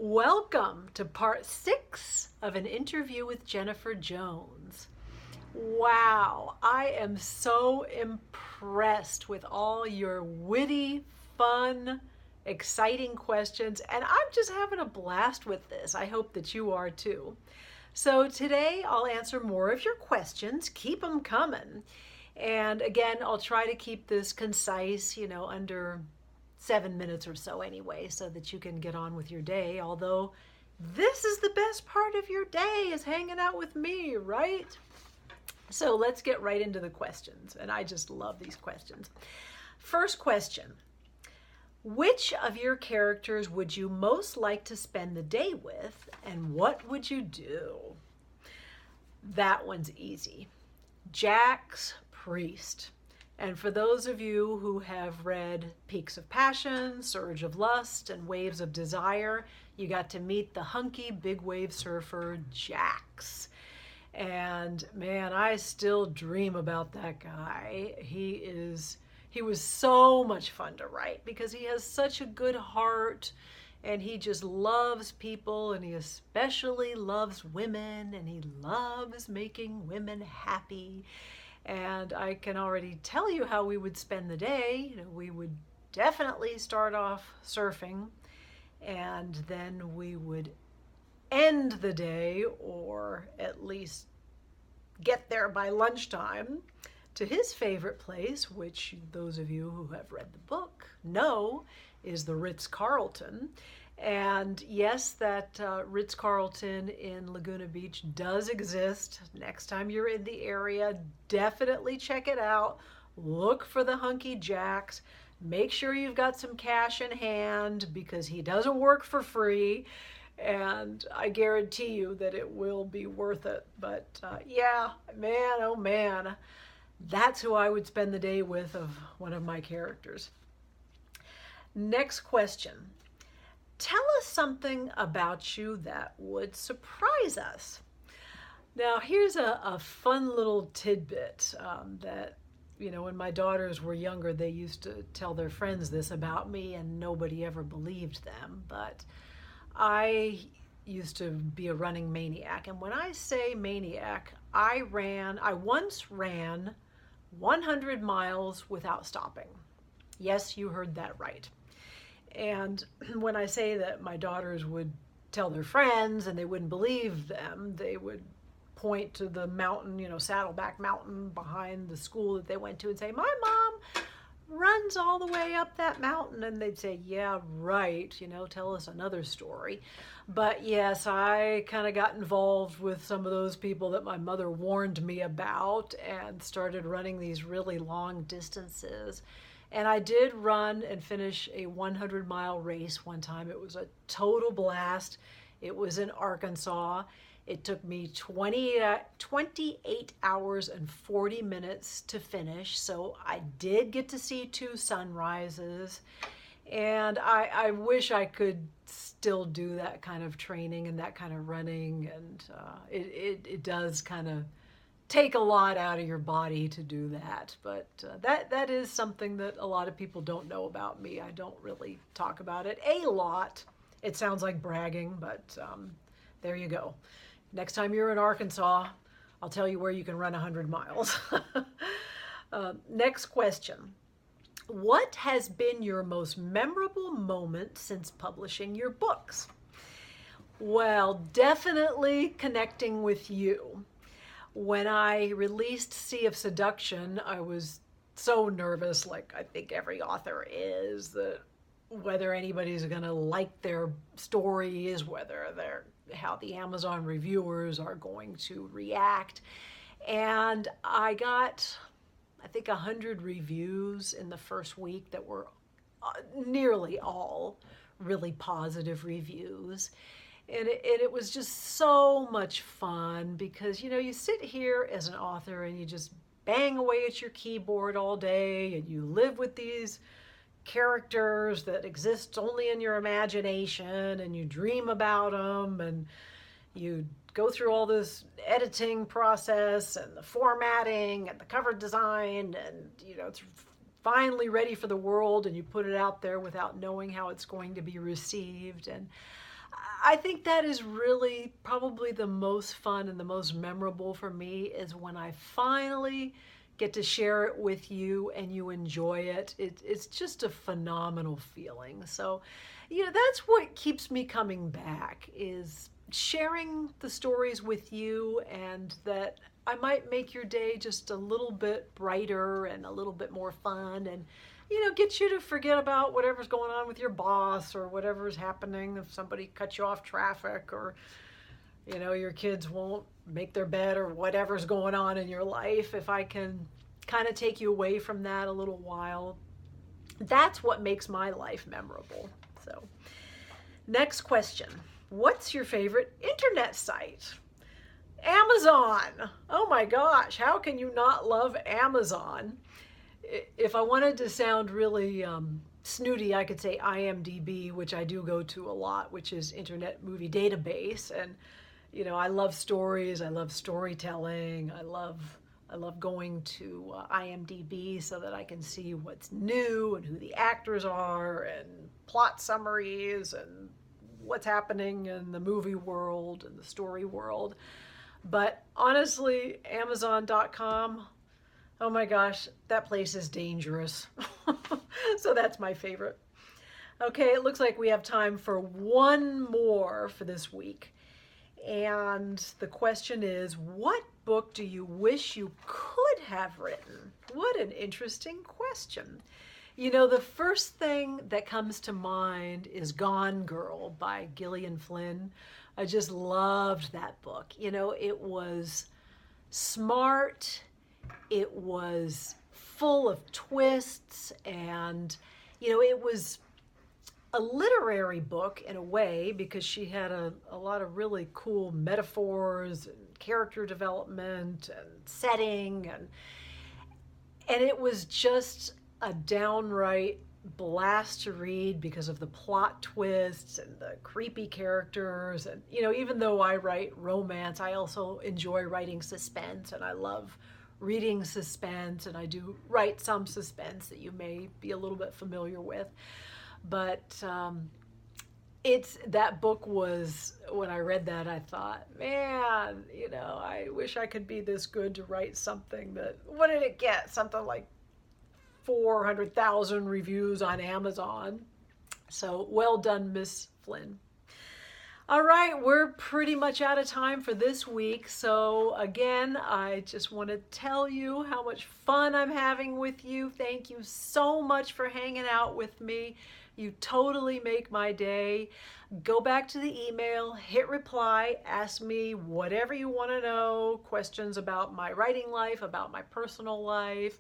Welcome to part 6 of an interview with Jennifer Jones. Wow, I am so impressed with all your witty, fun, exciting questions, and I'm just having a blast with this. I hope that you are too. So today I'll answer more of your questions. Keep them coming. And again, I'll try to keep this concise, under 7 minutes or so anyway, so that you can get on with your day. Although this is the best part of your day, is hanging out with me, right? So let's get right into the questions. And I just love these questions. First question: which of your characters would you most like to spend the day with, and what would you do? That one's easy. Jax Priest. And for those of you who have read Peaks of Passion, Surge of Lust, and Waves of Desire, you got to meet the hunky big wave surfer Jax. And man, I still dream about that guy. He was so much fun to write because he has such a good heart, and he just loves people, and he especially loves women, and he loves making women happy. And I can already tell you how we would spend the day. We would definitely start off surfing, and then we would end the day, or at least get there by lunchtime, to his favorite place, which those of you who have read the book know is the Ritz-Carlton. And yes, that Ritz-Carlton in Laguna Beach does exist. Next time you're in the area, definitely check it out. Look for the hunky Jax. Make sure you've got some cash in hand, because he doesn't work for free. And I guarantee you that it will be worth it. But yeah, man, oh man, that's who I would spend the day with, of one of my characters. Next question. Tell us something about you that would surprise us. Now, here's a fun little tidbit that, when my daughters were younger, they used to tell their friends this about me, and nobody ever believed them. But I used to be a running maniac. And when I say maniac, I once ran 100 miles without stopping. Yes, you heard that right. And when I say that my daughters would tell their friends and they wouldn't believe them, they would point to the mountain, Saddleback Mountain behind the school that they went to, and say, "My mom runs all the way up that mountain." And they'd say, "Yeah, right, tell us another story." But yes, I kind of got involved with some of those people that my mother warned me about, and started running these really long distances. And I did run and finish a 100-mile race one time. It was a total blast. It was in Arkansas. It took me 28 hours and 40 minutes to finish. So I did get to see 2 sunrises. And I wish I could still do that kind of training and that kind of running. And it does kind of take a lot out of your body to do that. But that is something that a lot of people don't know about me. I don't really talk about it a lot. It sounds like bragging, but there you go. Next time you're in Arkansas, I'll tell you where you can run 100 miles. Next question. What has been your most memorable moment since publishing your books? Well, definitely connecting with you. When I released Sea of Seduction, I was so nervous, like I think every author is, that whether anybody's going to like their stories, how the Amazon reviewers are going to react. And I got, I think, 100 reviews in the first week that were nearly all really positive reviews. And it was just so much fun, because, you sit here as an author and you just bang away at your keyboard all day, and you live with these characters that exist only in your imagination, and you dream about them, and you go through all this editing process and the formatting and the cover design, and, it's finally ready for the world, and you put it out there without knowing how it's going to be received. And I think that is really probably the most fun and the most memorable for me is when I finally get to share it with you and you enjoy it. It's just a phenomenal feeling. So, that's what keeps me coming back is sharing the stories with you, and that I might make your day just a little bit brighter and a little bit more fun, and get you to forget about whatever's going on with your boss or whatever's happening if somebody cuts you off traffic, or your kids won't make their bed, or whatever's going on in your life. If I can kind of take you away from that a little while, that's what makes my life memorable. So, next question. What's your favorite internet site? Amazon. Oh my gosh, how can you not love Amazon? If I wanted to sound really snooty, I could say IMDb, which I do go to a lot, which is Internet Movie Database. And, I love stories. I love storytelling. I love going to IMDb so that I can see what's new and who the actors are and plot summaries and what's happening in the movie world and the story world. But honestly, Amazon.com, oh my gosh, that place is dangerous. So that's my favorite. Okay, it looks like we have time for one more for this week. And the question is, what book do you wish you could have written? What an interesting question. The first thing that comes to mind is Gone Girl by Gillian Flynn. I just loved that book. It was smart, it was full of twists, and, it was a literary book in a way because she had a lot of really cool metaphors and character development and setting, and it was just a downright blast to read because of the plot twists and the creepy characters. And even though I write romance, I also enjoy writing suspense, and I love reading suspense, and I do write some suspense that you may be a little bit familiar with. But that book was, when I read that, I thought, man, I wish I could be this good to write something that, what did it get? Something like 400,000 reviews on Amazon. So well done, Miss Flynn. All right, we're pretty much out of time for this week. So again, I just want to tell you how much fun I'm having with you. Thank you so much for hanging out with me. You totally make my day. Go back to the email, hit reply, ask me whatever you want to know, questions about my writing life, about my personal life,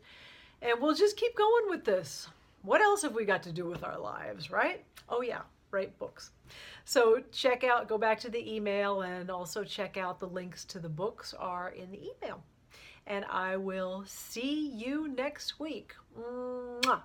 and we'll just keep going with this. What else have we got to do with our lives, right? Oh yeah, write books. So go back to the email, and also check out the links to the books are in the email. And I will see you next week. Mwah.